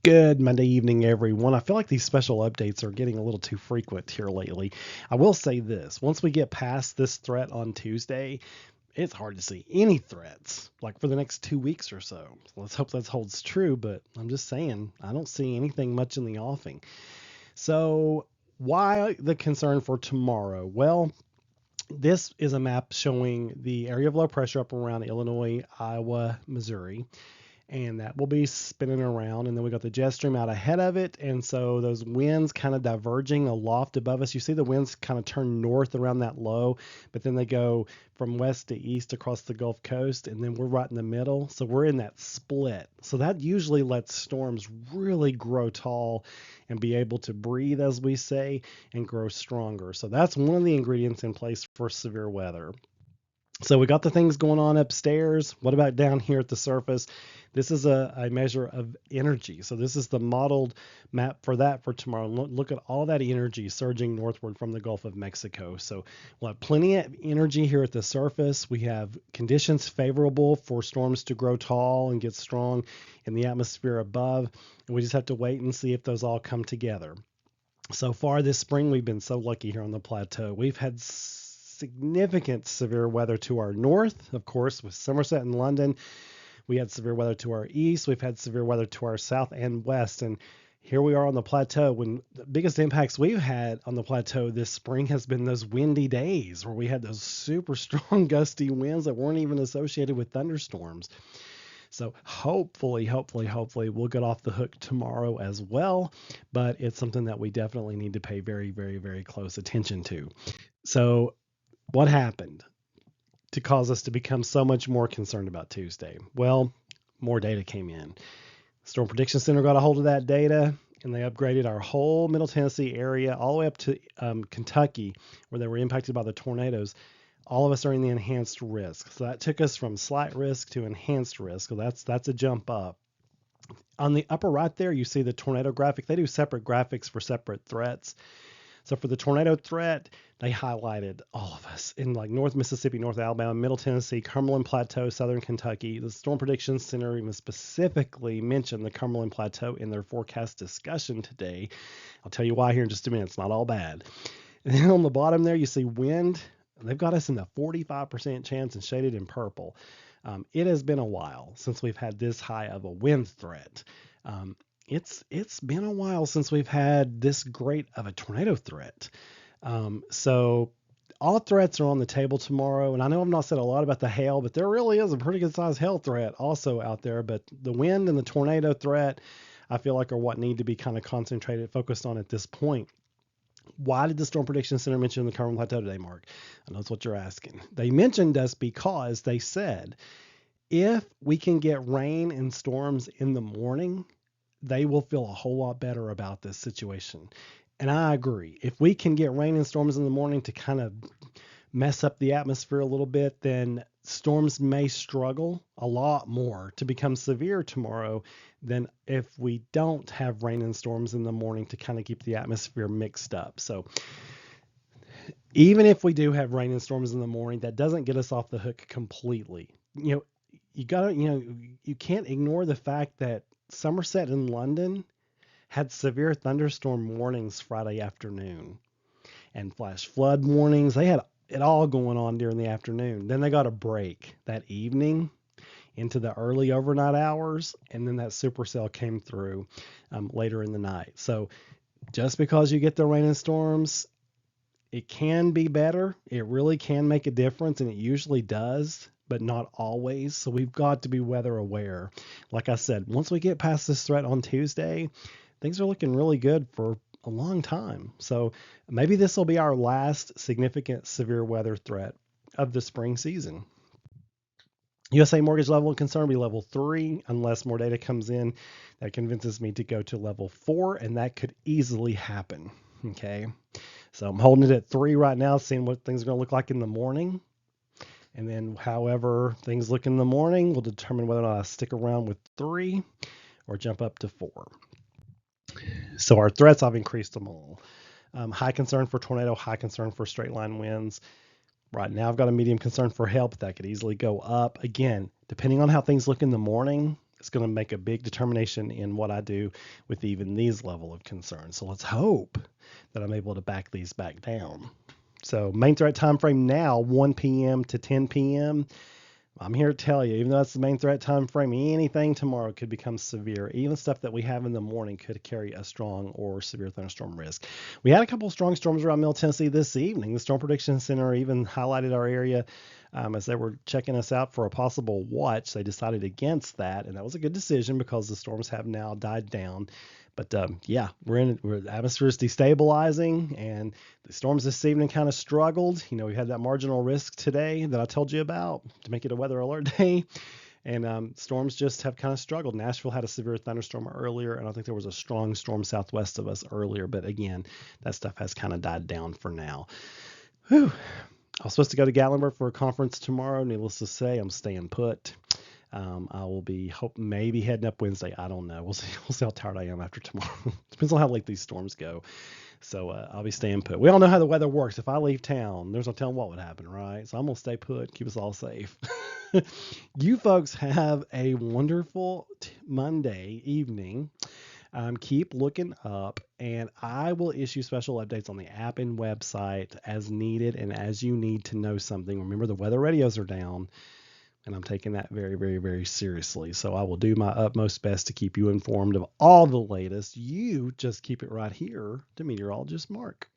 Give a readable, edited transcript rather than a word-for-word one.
Good Monday evening, everyone. I feel like these special updates are getting a little too frequent here lately. I will say this, once we get past this threat on Tuesday, it's hard to see any threats like for the next 2 weeks or so. Let's hope that holds true, but I'm just saying, I don't see anything much in the offing. So, why the concern for tomorrow? Well, this is a map showing the area of low pressure up around Illinois, Iowa, Missouri, and that will be spinning around. And then we got the jet stream out ahead of it. And so those winds kind of diverging aloft above us. You see the winds kind of turn north around that low, but then they go from west to east across the Gulf Coast. And then we're right in the middle. So we're in that split. So that usually lets storms really grow tall and be able to breathe, as we say, and grow stronger. So that's one of the ingredients in place for severe weather. So we got the things going on upstairs. What about down here at the surface? This is a measure of energy. So this is the modeled map for that for tomorrow. Look at all that energy surging northward from the Gulf of Mexico. So we'll have plenty of energy here at the surface. We have conditions favorable for storms to grow tall and get strong in the atmosphere above. And we just have to wait and see if those all come together. So far this spring, we've been so lucky here on the plateau. We've had significant severe weather to our north, of course, with Somerset and London. We had severe weather to our east. We've had severe weather to our south and west. And here we are on the plateau. When the biggest impacts we've had on the plateau this spring has been those windy days where we had those super strong gusty winds that weren't even associated with thunderstorms. So hopefully, we'll get off the hook tomorrow as well. But it's something that we definitely need to pay very, very, very close attention to. So what happened to cause us to become so much more concerned about Tuesday? Well, more data came in. Storm Prediction Center got a hold of that data, and they upgraded our whole Middle Tennessee area all the way up to Kentucky, where they were impacted by the tornadoes. All of us are in the enhanced risk. So that took us from slight risk to enhanced risk. So that's a jump up. On the upper right there, you see the tornado graphic. They do separate graphics for separate threats. So for the tornado threat, they highlighted all of us in like North Mississippi, North Alabama, Middle Tennessee, Cumberland Plateau, Southern Kentucky. The Storm Prediction Center even specifically mentioned the Cumberland Plateau in their forecast discussion today. I'll tell you why here in just a minute. It's not all bad. And then on the bottom there, you see wind. They've got us in the 45% chance and shaded in purple. It has been a while since we've had this high of a wind threat. It's been a while since we've had this great of a tornado threat. So all threats are on the table tomorrow. And I know I've not said a lot about the hail, but there really is a pretty good sized hail threat also out there. But the wind and the tornado threat, I feel like are what need to be kind of concentrated, focused on at this point. Why did the Storm Prediction Center mention the Cumberland Plateau today, Mark? I know that's what you're asking. They mentioned us because they said if we can get rain and storms in the morning, they will feel a whole lot better about this situation. And I agree. If we can get rain and storms in the morning to kind of mess up the atmosphere a little bit, then storms may struggle a lot more to become severe tomorrow than if we don't have rain and storms in the morning to kind of keep the atmosphere mixed up. So even if we do have rain and storms in the morning, that doesn't get us off the hook completely. You can't ignore the fact that Somerset and London had severe thunderstorm warnings Friday afternoon and flash flood warnings. They had it all going on during the afternoon. Then they got a break that evening into the early overnight hours, and then that supercell came through later in the night. So just because you get the rain and storms, it can be better. It really can make a difference, and it usually does, but not always. So we've got to be weather aware. Like I said, once we get past this threat on Tuesday, things are looking really good for a long time. So maybe this will be our last significant severe weather threat of the spring season. USA mortgage level of concern will be level 3 unless more data comes in that convinces me to go to level 4, and that could easily happen. Okay. So I'm holding it at 3 right now, seeing what things are going to look like in the morning. And then however things look in the morning will determine whether or not I stick around with 3 or jump up to 4. So our threats, I've increased them all. High concern for tornado, high concern for straight line winds. Right now I've got a medium concern for hail, but that could easily go up. Again, depending on how things look in the morning, It's going to make a big determination in what I do with even these level of concerns. So let's hope that I'm able to back these back down. So main threat time frame now, 1 p.m. to 10 p.m. I'm here to tell you, even though that's the main threat time frame, anything tomorrow could become severe. Even stuff that we have in the morning could carry a strong or severe thunderstorm risk. We had a couple of strong storms around Middle Tennessee this evening. The Storm Prediction Center even highlighted our area as they were checking us out for a possible watch. They decided against that, and that was a good decision because the storms have now died down. But yeah, the atmosphere is destabilizing, and the storms this evening kind of struggled. We had that marginal risk today that I told you about to make it a weather alert day. And storms just have kind of struggled. Nashville had a severe thunderstorm earlier, and I think there was a strong storm southwest of us earlier. But again, that stuff has kind of died down for now. Whew. I was supposed to go to Gatlinburg for a conference tomorrow. Needless to say, I'm staying put. I will be maybe heading up Wednesday. I don't know. We'll see. We'll see how tired I am after tomorrow. Depends on how late these storms go. So I'll be staying put. We all know how the weather works. If I leave town, there's no telling what would happen, right? So I'm gonna stay put, keep us all safe. You folks have a wonderful Monday evening. Keep looking up, and I will issue special updates on the app and website as needed and as you need to know something. Remember, the weather radios are down. And I'm taking that very, very, very seriously. So I will do my utmost best to keep you informed of all the latest. You just keep it right here to Meteorologist Mark.